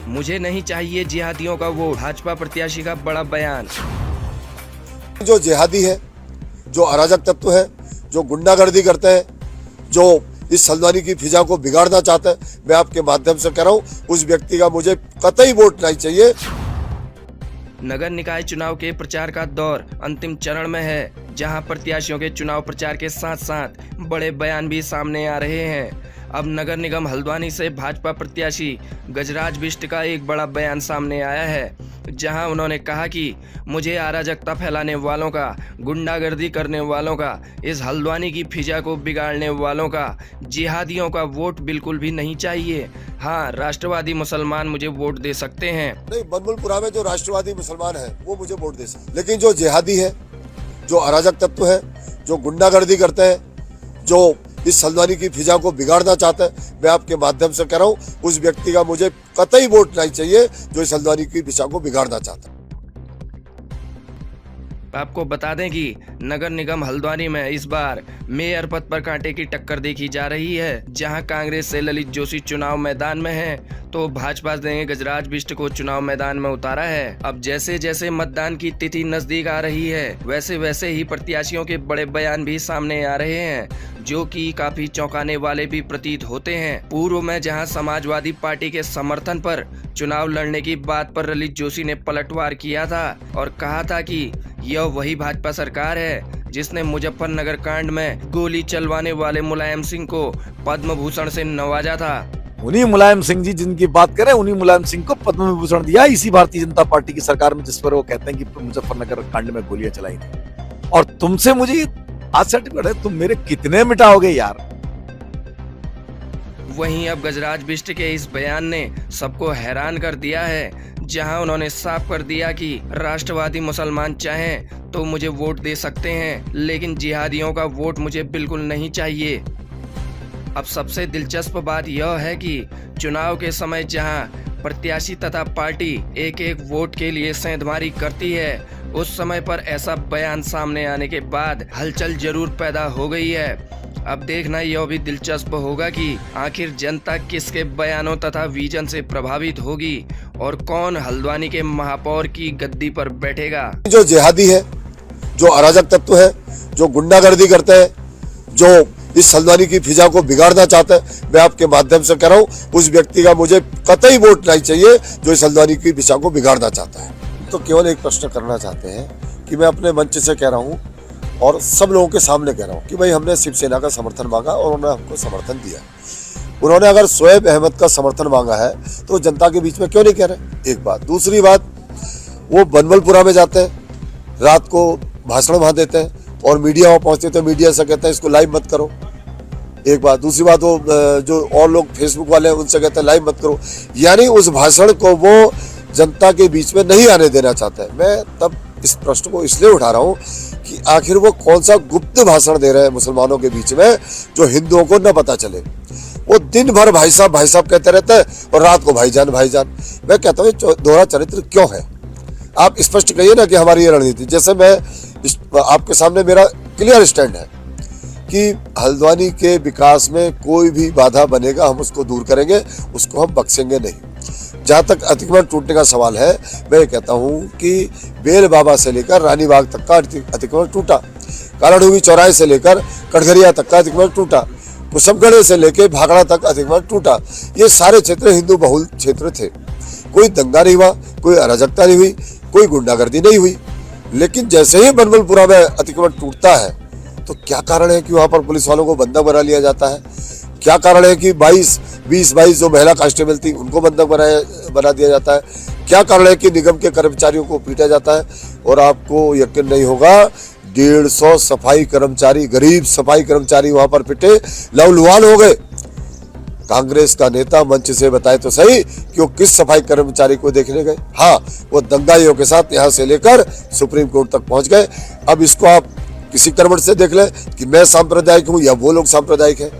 मुझे नहीं चाहिए जिहादियों का वोट, भाजपा प्रत्याशी का बड़ा बयान। जो जिहादी है, जो अराजक तत्व है, जो गुंडागर्दी करते हैं, जो इस हल्द्वानी की फिजा को बिगाड़ना चाहता है, मैं आपके माध्यम से कह रहा हूं, उस व्यक्ति का मुझे कतई वोट नहीं चाहिए। नगर निकाय चुनाव के प्रचार का दौर अंतिम चरण में है, जहां प्रत्याशियों के चुनाव प्रचार के साथ साथ बड़े बयान भी सामने आ रहे हैं। अब नगर निगम हल्द्वानी से भाजपा प्रत्याशी गजराज बिष्ट का एक बड़ा बयान सामने आया है, जहां उन्होंने कहा कि मुझे अराजकता फैलाने वालों का, गुंडागर्दी करने वालों का, इस हल्द्वानी की फिजा को बिगाड़ने वालों का, जिहादियों का वोट बिल्कुल भी नहीं चाहिए। हाँ, राष्ट्रवादी मुसलमान मुझे वोट दे सकते हैं। नहीं, बनमुलपुरा में जो राष्ट्रवादी मुसलमान है वो मुझे वोट दे सकते, लेकिन जो जिहादी है, जो अराजक तत्व है, जो गुंडागर्दी करते हैं, जो इस हल्द्वानी की फिजा को बिगाड़ना चाहता है, मैं आपके माध्यम से कह रहा हूं, उस व्यक्ति का मुझे कतई वोट नहीं चाहिए जो इस हल्द्वानी की फिजा को बिगाड़ना चाहता है। आपको बता दें कि नगर निगम हल्द्वानी में इस बार मेयर पद पर कांटे की टक्कर देखी जा रही है, जहां कांग्रेस से ललित जोशी चुनाव मैदान में हैं, तो भाजपा ने गजराज बिष्ट को चुनाव मैदान में उतारा है। अब जैसे जैसे मतदान की तिथि नजदीक आ रही है, वैसे वैसे ही प्रत्याशियों के बड़े बयान भी सामने आ रहे हैं, जो कि काफी चौंकाने वाले भी प्रतीत होते हैं। पूर्व में जहां समाजवादी पार्टी के समर्थन पर चुनाव लड़ने की बात पर ललित जोशी ने पलटवार किया था और कहा था कि यह वही भाजपा सरकार है जिसने मुजफ्फरनगर कांड में गोली चलवाने वाले मुलायम सिंह को पद्म भूषण से नवाजा था। उन्हीं मुलायम सिंह जी जिनकी बात करें, उन्हीं मुलायम सिंह को पद्म विभूषण दिया इसी भारतीय जनता पार्टी की सरकार में, जिस पर वो कहते हैं कि मुजफ्फरनगर कांड में गोलियां चलाई थी। और तुमसे मुझे आज सर्टिफिकेट है, तुम मेरे कितने मिटाओगे यार। वहीं अब गजराज बिष्ट के इस बयान ने सबको हैरान कर दिया है, जहां उन्होंने साफ कर दिया कि राष्ट्रवादी मुसलमान चाहें तो मुझे वोट दे सकते हैं, लेकिन जिहादियों का वोट मुझे बिल्कुल नहीं चाहिए। अब सबसे दिलचस्प बात यह है कि चुनाव के समय जहां प्रत्याशी तथा पार्टी एक एक वोट के लिए सेंधमारी करती है, उस समय पर ऐसा बयान सामने आने के बाद हलचल जरूर पैदा हो गई है। अब देखना यह भी दिलचस्प होगा कि आखिर जनता किसके बयानों तथा विजन से प्रभावित होगी और कौन हल्द्वानी के महापौर की गद्दी पर बैठेगा। जो जिहादी है, जो अराजक तत्व है, जो गुंडागर्दी करते हैं, जो इस हल्द्वानी की फिजा को बिगाड़ना चाहता है, मैं आपके माध्यम से कह रहा हूं, उस व्यक्ति का मुझे कतई वोट नहीं चाहिए जो इस हल्द्वानी की फिजा को बिगाड़ना चाहता है। तो केवल एक प्रश्न करना चाहते हैं कि मैं अपने मंच से कह रहा हूं और सब लोगों के सामने कह रहा हूं कि भाई हमने शिवसेना का समर्थन मांगा और उन्होंने हमको समर्थन दिया। उन्होंने अगर शोएब अहमद का समर्थन मांगा है तो जनता के बीच में क्यों नहीं कह रहे? एक बात। दूसरी बात, वो बनमलपुरा में जाते हैं, रात को भाषण वहां देते हैं और मीडिया वहां पहुंचते तो मीडिया से कहते हैं इसको लाइव मत करो। एक बात। दूसरी बात, वो जो और लोग फेसबुक वाले हैं उनसे कहते हैं लाइव मत करो, यानी उस भाषण को वो जनता के बीच में नहीं आने देना चाहता है। मैं तब इस प्रश्न को इसलिए उठा रहा हूं कि आखिर वो कौन सा गुप्त भाषण दे रहे हैं मुसलमानों के बीच में जो हिंदुओं को न पता चले। वो दिन भर भाई साहब कहते रहते हैं और रात को भाईजान भाईजान। मैं कहता हूँ दोहरा चरित्र क्यों है? आप स्पष्ट कहिए ना कि हमारी ये रणनीति। जैसे मैं आपके सामने मेरा क्लियर स्टैंड है कि हल्द्वानी के विकास में कोई भी बाधा बनेगा हम उसको दूर करेंगे, उसको हम बख्शेंगे नहीं। जहाँ तक अतिक्रमण टूटने का सवाल है, मैं कहता हूँ कि बेल बाबा से लेकर रानी बाग तक का अतिक्रमण टूटा, कालाडूंगी चौराहे से लेकर कटघरिया तक का अतिक्रमण टूटा, कुसुमगढ़ से लेकर भागड़ा तक अतिक्रमण टूटा। ये सारे क्षेत्र हिंदू बहुल क्षेत्र थे। कोई दंगा नहीं हुआ, कोई अराजकता नहीं हुई, कोई गुंडागर्दी नहीं हुई। लेकिन जैसे ही बनमलपुरा में अतिक्रमण टूटता है तो क्या कारण है कि वहां पर पुलिस वालों को बंधक बना लिया जाता है? क्या कारण है कि 20-22 जो महिला कांस्टेबल थी उनको बंधक बना दिया जाता है? क्या कारण है कि निगम के कर्मचारियों को पीटा जाता है? और आपको यकीन नहीं होगा, 150 सफाई कर्मचारी, गरीब सफाई कर्मचारी वहां पर पिटे, लहूलुहान हो गए। कांग्रेस का नेता मंच से बताए तो सही कि वो किस सफाई कर्मचारी को देखने गए। हाँ, वो दंगाइयों के साथ यहाँ से लेकर सुप्रीम कोर्ट तक पहुंच गए। अब इसको आप किसी कर्मठ से देख ले कि मैं सांप्रदायिक हूं या वो लोग सांप्रदायिक है।